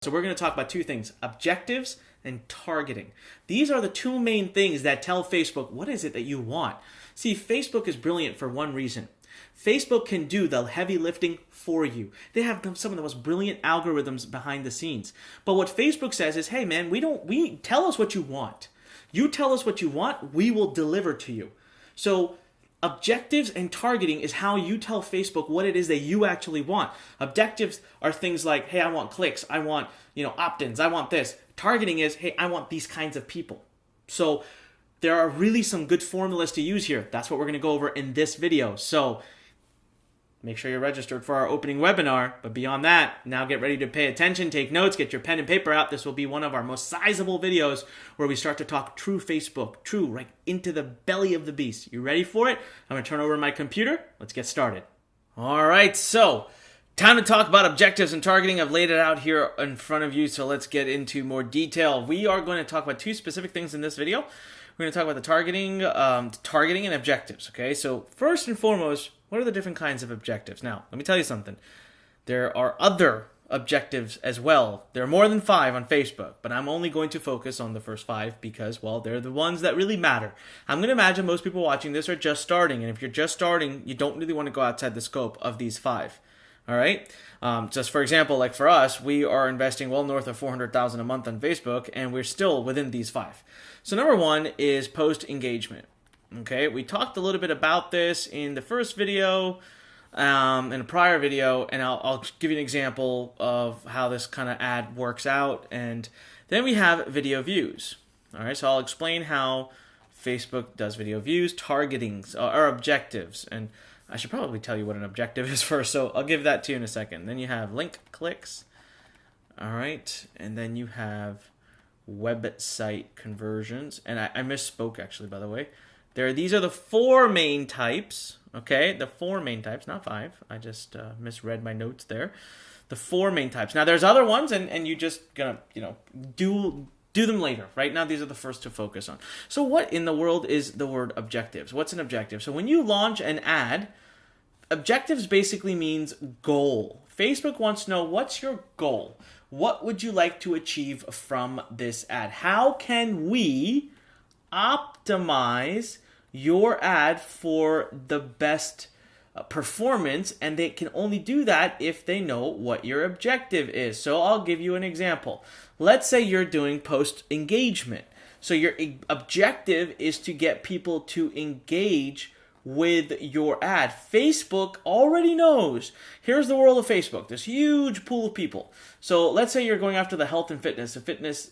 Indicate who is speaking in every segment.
Speaker 1: So we're going to talk about two things, objectives and targeting. These are the two main things that tell Facebook what is it that you want. See, Facebook is brilliant for one reason. Facebook can do the heavy lifting for you. They have some of the most brilliant algorithms behind the scenes. But what Facebook says is, hey man, we tell us what you want. You tell us what you want, we will deliver to you. So objectives and targeting is how you tell Facebook what it is that you actually want. Objectives are things like, hey, I want clicks, I want, opt-ins, I want this. Targeting is, hey, I want these kinds of people. So there are really some good formulas to use here. That's what we're going to go over in this video. So make sure you're registered for our opening webinar. But beyond that, now get ready to pay attention, take notes, get your pen and paper out. This will be one of our most sizable videos where we start to talk true Facebook, true, right into the belly of the beast. You ready for it? I'm going to turn over my computer. Let's get started. All right, so time to talk about objectives and targeting. I've laid it out here in front of you, so let's get into more detail. We are going to talk about two specific things in this video. We're going to talk about the targeting and objectives, okay? So first and foremost, what are the different kinds of objectives? Now, let me tell you something. There are other objectives as well. There are more than 5 on Facebook, but I'm only going to focus on the first 5 because, well, they're the ones that really matter. I'm going to imagine most people watching this are just starting, and if you're just starting, you don't really want to go outside the scope of these 5. All right. Just for example, like for us, we are investing well north of $400,000 a month on Facebook, and we're still within these 5. So number 1 is post engagement. Okay, we talked a little bit about this in the first video, in a prior video, and I'll give you an example of how this kind of ad works out. And then we have video views. All right, so I'll explain how Facebook does video views, targeting, or objectives, and I should probably tell you what an objective is first, so I'll give that to you in a second. Then you have link clicks, all right, and then you have website conversions, and I misspoke actually, by the way. These are the 4 main types, okay? The 4 main types, not 5. I just misread my notes there. The 4 main types. Now, there's other ones, and you just gonna, do them later. Right now, these are the first to focus on. So what in the world is the word objectives? What's an objective? So when you launch an ad, objectives basically means goal. Facebook wants to know, what's your goal? What would you like to achieve from this ad? How can we optimize your ad for the best performance? And they can only do that if they know what your objective is. So I'll give you an example. Let's say you're doing post engagement. So your objective is to get people to engage with your ad. Facebook already knows. Here's the world of Facebook, this huge pool of people. So let's say you're going after the health and fitness,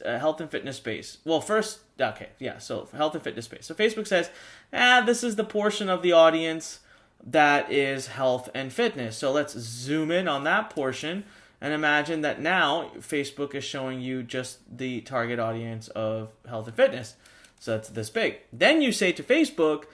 Speaker 1: health and fitness space. Well, first, okay, yeah, so health and fitness space. So Facebook says, this is the portion of the audience that is health and fitness. So let's zoom in on that portion and imagine that now Facebook is showing you just the target audience of health and fitness. So that's this big. Then you say to Facebook,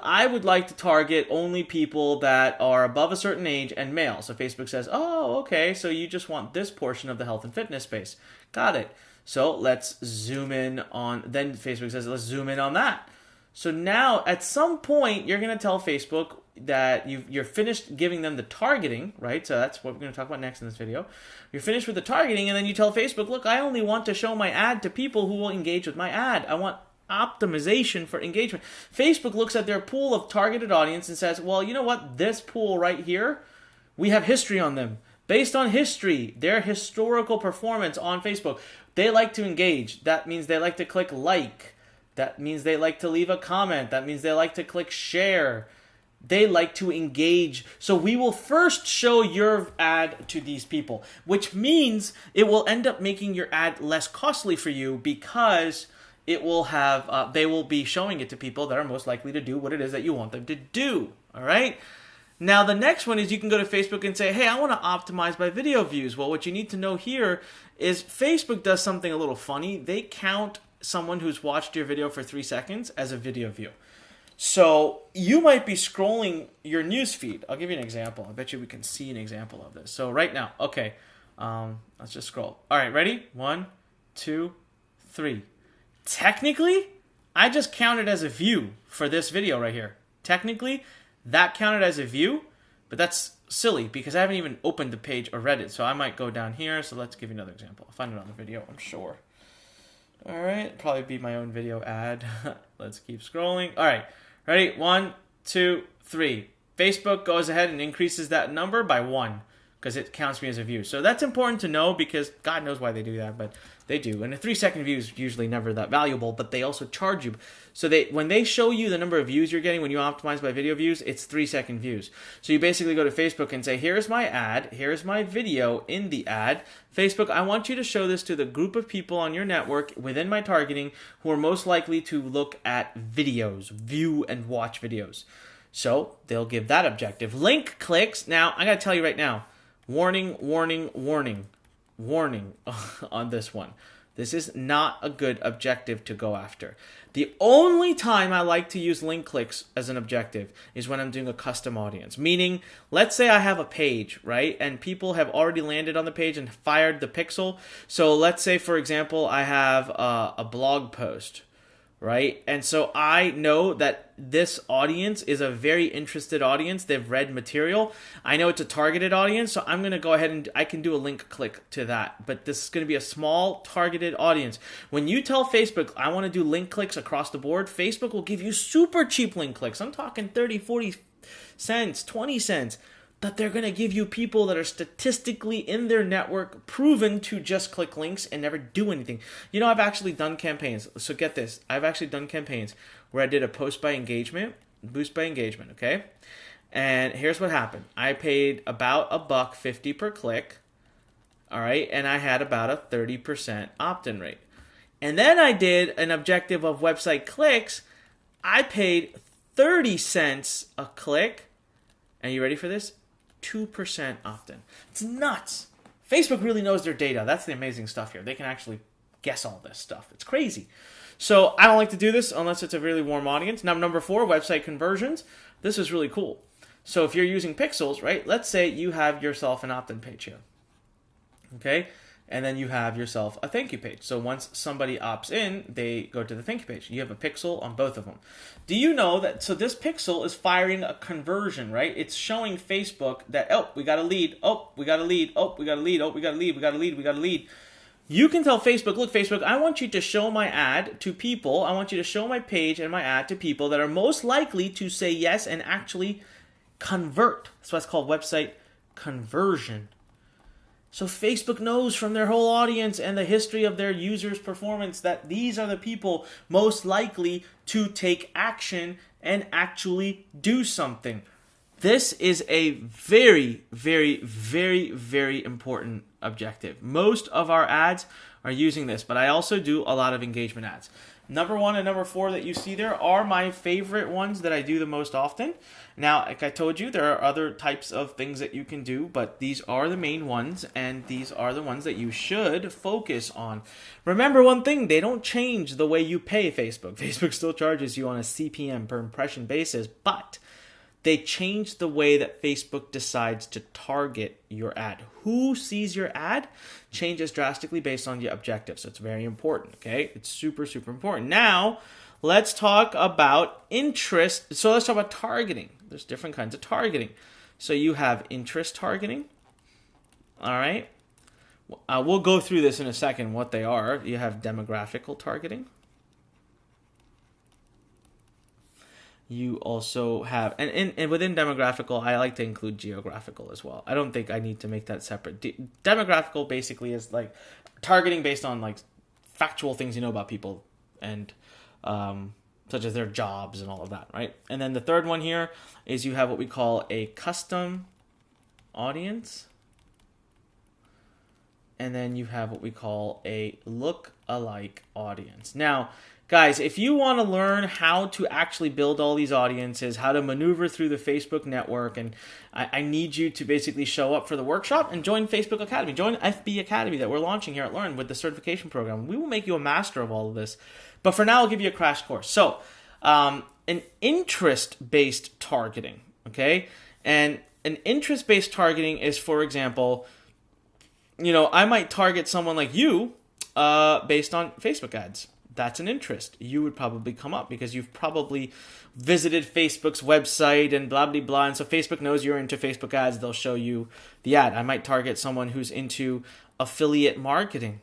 Speaker 1: I would like to target only people that are above a certain age and male. So Facebook says, oh, okay, so you just want this portion of the health and fitness space. Got it. So let's zoom in on, then Facebook says, let's zoom in on that. So now at some point, you're going to tell Facebook that you're finished giving them the targeting, right? So that's what we're going to talk about next in this video. You're finished with the targeting, and then you tell Facebook, look, I only want to show my ad to people who will engage with my ad. I want optimization for engagement. Facebook looks at their pool of targeted audience and says, well, you know what? This pool right here, we have history on them. Based on history, their historical performance on Facebook, they like to engage. That means they like to click like. That means they like to leave a comment. That means they like to click share. They like to engage. So we will first show your ad to these people, which means it will end up making your ad less costly for you because it will have, they will be showing it to people that are most likely to do what it is that you want them to do, all right? Now, the next one is you can go to Facebook and say, hey, I want to optimize my video views. Well, what you need to know here is Facebook does something a little funny. They count someone who's watched your video for 3 seconds as a video view. So you might be scrolling your news feed. I'll give you an example. I bet you we can see an example of this. So right now, okay, let's just scroll. All right, ready? 1, 2, 3. Technically, I just counted as a view for this video right here. Technically, that counted as a view, but that's silly because I haven't even opened the page or read it. So I might go down here. So let's give you another example. I'll find another video, I'm sure. All right, probably be my own video ad. Let's keep scrolling. All right, ready? 1, 2, 3. Facebook goes ahead and increases that number by 1 because it counts me as a view. So that's important to know because God knows why they do that, but they do. And a 3-second view is usually never that valuable, but they also charge you. So when they show you the number of views you're getting when you optimize by video views, it's 3-second views. So you basically go to Facebook and say, here's my ad, here's my video in the ad. Facebook, I want you to show this to the group of people on your network within my targeting who are most likely to look at videos, view and watch videos. So they'll give that objective. Link clicks. Now, I got to tell you right now, warning, warning, warning, warning on this one. This is not a good objective to go after. The only time I like to use link clicks as an objective is when I'm doing a custom audience. Meaning, let's say I have a page, right? And people have already landed on the page and fired the pixel. So let's say, for example, I have a blog post, right? And so I know that this audience is a very interested audience. They've read material. I know it's a targeted audience, so I'm going to go ahead and I can do a link click to that. But this is going to be a small targeted audience. When you tell Facebook, I want to do link clicks across the board, Facebook will give you super cheap link clicks. I'm talking 30, 40 cents, 20 cents. That they're going to give you people that are statistically in their network proven to just click links and never do anything. You know, I've actually done campaigns. So get this. I've actually done campaigns where I did a post by engagement, boost by engagement, okay? And here's what happened. I paid about $1.50 per click, all right? And I had about a 30% opt-in rate. And then I did an objective of website clicks. I paid 30 cents a click. And you ready for this? 2% opt-in. It's nuts. Facebook really knows their data. That's the amazing stuff here. They can actually guess all this stuff. It's crazy. So I don't like to do this unless it's a really warm audience. Now, number 4, website conversions. This is really cool. So if you're using pixels, right, let's say you have yourself an opt-in page here. Okay? And then you have yourself a thank you page. So once somebody opts in, they go to the thank you page. You have a pixel on both of them. Do you know that, so this pixel is firing a conversion, right? It's showing Facebook that, oh, we got a lead, oh, we got a lead, oh, we got a lead, oh, we got a lead, we got a lead, we got a lead. You can tell Facebook, look, Facebook, I want you to show my ad to people. I want you to show my page and my ad to people that are most likely to say yes and actually convert. That's why it's called website conversion. So Facebook knows from their whole audience and the history of their users' performance that these are the people most likely to take action and actually do something. This is a very, very, very, very important objective. Most of our ads are using this, but I also do a lot of engagement ads. Number 1 and number 4 that you see there are my favorite ones that I do the most often. Now, like I told you, there are other types of things that you can do, but these are the main ones, and these are the ones that you should focus on. Remember one thing, they don't change the way you pay Facebook. Facebook still charges you on a CPM per impression basis, but they change the way that Facebook decides to target your ad. Who sees your ad changes drastically based on your objectives. So it's very important, okay? It's super, super important. Now, let's talk about interest. So let's talk about targeting. There's different kinds of targeting. So you have interest targeting, all right? We'll go through this in a second, what they are. You have demographical targeting. You also have, and within demographical, I like to include geographical as well. I don't think I need to make that separate. Demographical basically is like targeting based on like factual things you know about people and such as their jobs and all of that, right? And then the third one here is you have what we call a custom audience. And then you have what we call a look-alike audience. Now, guys, if you want to learn how to actually build all these audiences, how to maneuver through the Facebook network, and I need you to basically show up for the workshop and join Facebook Academy. Join FB Academy that we're launching here at Lurn with the certification program. We will make you a master of all of this. But for now, I'll give you a crash course. So, an interest-based targeting, okay? And an interest-based targeting is, for example, you know, I might target someone like you based on Facebook ads. that's an interest. You would probably come up because you've probably visited Facebook's website and blah, blah, blah. And so Facebook knows you're into Facebook ads. They'll show you the ad. I might target someone who's into affiliate marketing,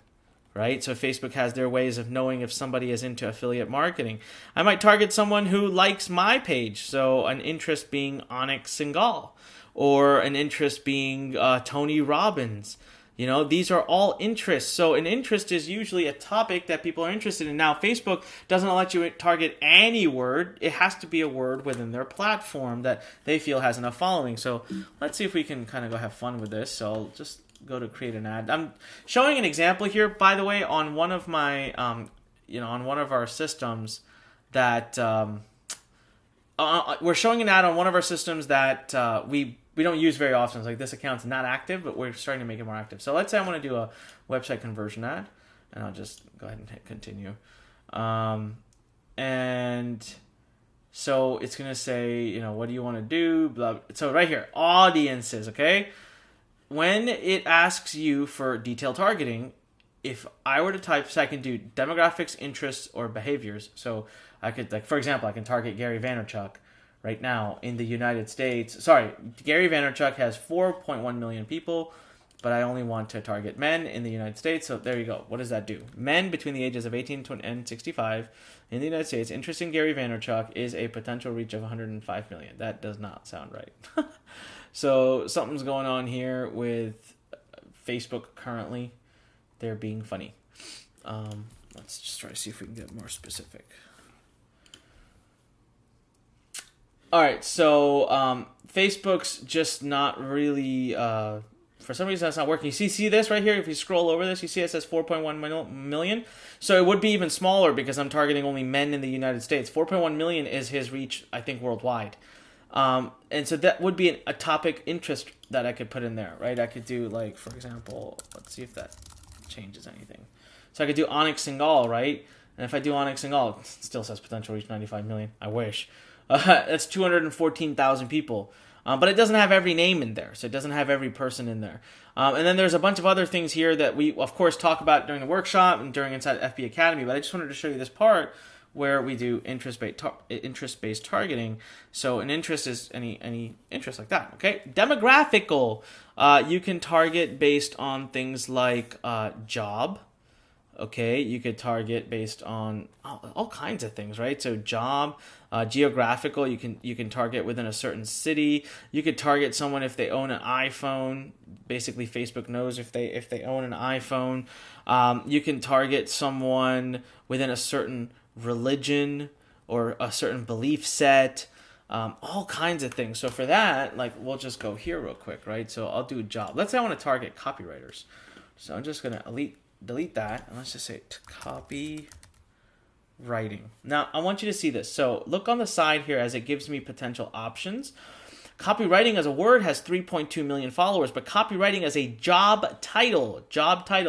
Speaker 1: right? So Facebook has their ways of knowing if somebody is into affiliate marketing. I might target someone who likes my page. So an interest being Onyx Singal, or an interest being Tony Robbins. You know, these are all interests. So an interest is usually a topic that people are interested in. Now, Facebook doesn't let you target any word. It has to be a word within their platform that they feel has enough following. So let's see if we can kind of go have fun with this. So I'll just go to create an ad. I'm showing an example here, by the way, on one of my, on one of our systems that we're showing an ad on one of our systems that we don't use very often. It's like this account's not active, but we're starting to make it more active. So let's say I want to do a website conversion ad, and I'll just go ahead and hit continue. And so it's going to say, what do you want to do? Blah. So right here, audiences, okay? When it asks you for detailed targeting, if I were to type, so I can do demographics, interests, or behaviors. So I could, for example, I can target Gary Vaynerchuk. Right now in the United States, Gary Vaynerchuk has 4.1 million people, but I only want to target men in the United States. So there you go. What does that do? Men between the ages of 18 and 65 in the United States, interest in Gary Vaynerchuk is a potential reach of 105 million. That does not sound right. So something's going on here with Facebook currently. They're being funny. Let's just try to see if we can get more specific. All right, so Facebook's just not really, for some reason that's not working. You see this right here? If you scroll over this, you see it says 4.1 million. So it would be even smaller because I'm targeting only men in the United States. 4.1 million is his reach, I think, worldwide. And so that would be a topic interest that I could put in there, right? I could do, for example, let's see if that changes anything. So I could do Onyx Singal, right? And if I do Onyx Singal, it still says potential reach 95 million. I wish. That's 214,000 people. But it doesn't have every name in there, so it doesn't have every person in there. And then there's a bunch of other things here that we, of course, talk about during the workshop and during inside FB Academy, but I just wanted to show you this part where we do interest-based targeting. So an interest is any interest like that, okay? Demographical, you can target based on things like job. Okay, you could target based on all kinds of things, right? So job, geographical, you can target within a certain city. You could target someone if they own an iPhone. Basically, Facebook knows if they own an iPhone. You can target someone within a certain religion or a certain belief set. All kinds of things. So for that, we'll just go here real quick, right? So I'll do job. Let's say I want to target copywriters. So I'm just going to delete that, and let's just say copy writing. Now, I want you to see this. So look on the side here as it gives me potential options. Copywriting as a word has 3.2 million followers, but copywriting as a job title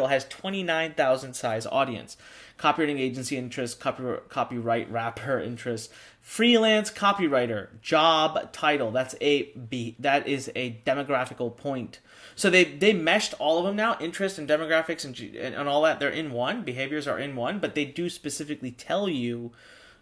Speaker 1: has 29,000 size audience. Copywriting agency interest, copyright wrapper interest, freelance copywriter, job title. That is a demographical point. So they meshed all of them now, interest and demographics and all that. They're in one. Behaviors are in one, but they do specifically tell you,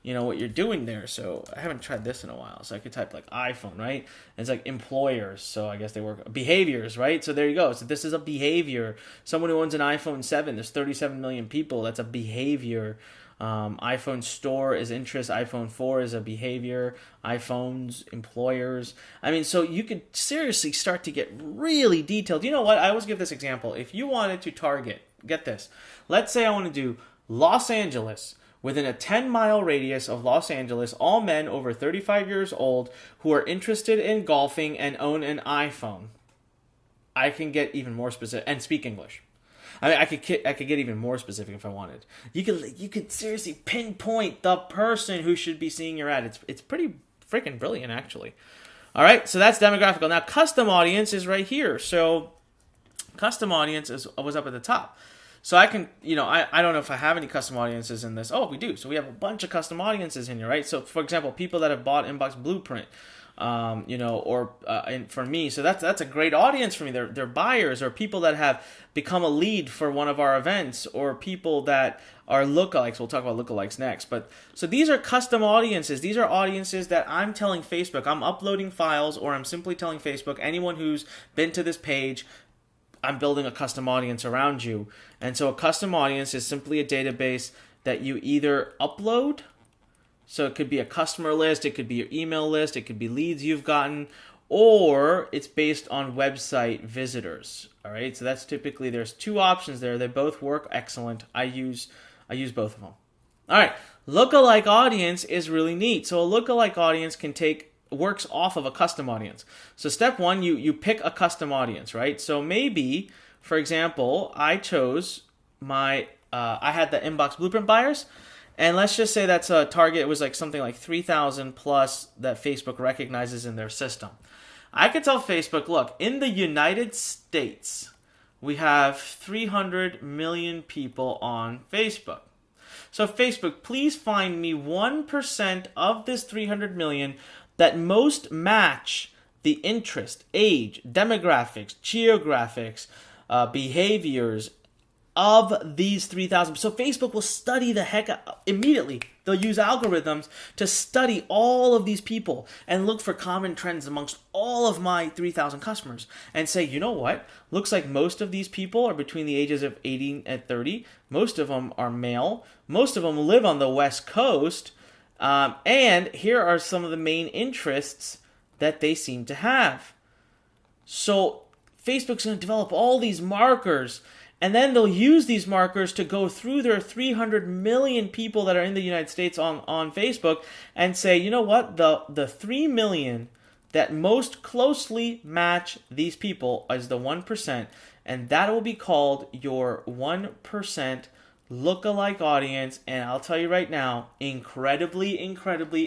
Speaker 1: what you're doing there. So I haven't tried this in a while. So I could type iPhone, right? And it's employers. So I guess they work behaviors, right? So there you go. So this is a behavior. Someone who owns an iPhone 7, there's 37 million people. That's a behavior. iPhone store is interest. iPhone 4 is a behavior. iPhones, employers. So you could seriously start to get really detailed. You know what? I always give this example. If you wanted to target, get this. Let's say I want to do Los Angeles. Within a 10-mile radius of Los Angeles, all men over 35 years old who are interested in golfing and own an iPhone. I can get even more specific and speak English. I could get even more specific if I wanted. You could seriously pinpoint the person who should be seeing your ad. It's pretty freaking brilliant, actually. All right, so that's demographical. Now, custom audience is right here. So custom audience was up at the top. So I can, I don't know if I have any custom audiences in this. Oh, we do. So we have a bunch of custom audiences in here, right? So, for example, people that have bought Inbox Blueprint. and for me, so that's a great audience for me. They're buyers or people that have become a lead for one of our events, or people that are lookalikes. We'll talk about lookalikes next. But so these are custom audiences. These are audiences that I'm telling Facebook, I'm uploading files, or I'm simply telling Facebook, anyone who's been to this page, I'm building a custom audience around you. And so a custom audience is simply a database that you either upload. So it could be a customer list, it could be your email list, it could be leads you've gotten, or it's based on website visitors. All right, so that's typically, there's two options there. They both work excellent. I use both of them. All right, lookalike audience is really neat. So a lookalike audience works off of a custom audience. So step one, you pick a custom audience, right? So maybe, for example, I chose I had the inbox blueprint buyers. And let's just say that's a target. It was like something like 3,000 plus that Facebook recognizes in their system. I could tell Facebook, look, in the United States, we have 300 million people on Facebook. So Facebook, please find me 1% of this 300 million that most match the interest, age, demographics, geographics, behaviors, of these 3,000. So Facebook will study the heck out immediately. They'll use algorithms to study all of these people and look for common trends amongst all of my 3,000 customers and say, you know what? Looks like most of these people are between the ages of 18 and 30. Most of them are male. Most of them live on the West Coast. And here are some of the main interests that they seem to have. So Facebook's going to develop all these markers, and then they'll use these markers to go through their 300 million people that are in the United States on Facebook and say, you know what, the 3 million that most closely match these people is the 1%, and that will be called your 1% lookalike audience. And I'll tell you right now, incredibly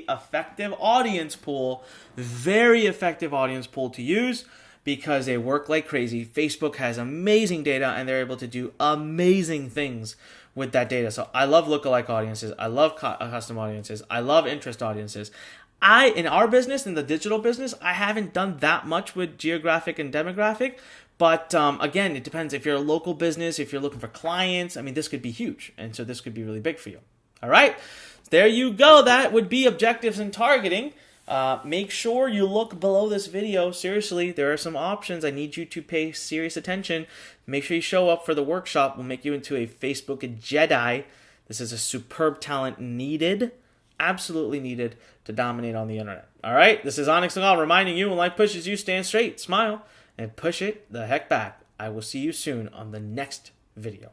Speaker 1: effective audience pool, very effective audience pool to use, because they work like crazy. Facebook has amazing data, and they're able to do amazing things with that data. So I love lookalike audiences. I love custom audiences. I love interest audiences. In our business, in the digital business, I haven't done that much with geographic and demographic. But again, it depends. If you're a local business, if you're looking for clients, I mean, this could be huge. And so this could be really big for you. All right, there you go. That would be objectives and targeting. Make sure you look below this video. Seriously, there are some options. I need you to pay serious attention. Make sure you show up for the workshop. We'll make you into a Facebook Jedi. This is a superb talent needed, absolutely needed to dominate on the internet. All right, this is Onyx Nagal reminding you, when life pushes you, stand straight, smile, and push it the heck back. I will see you soon on the next video.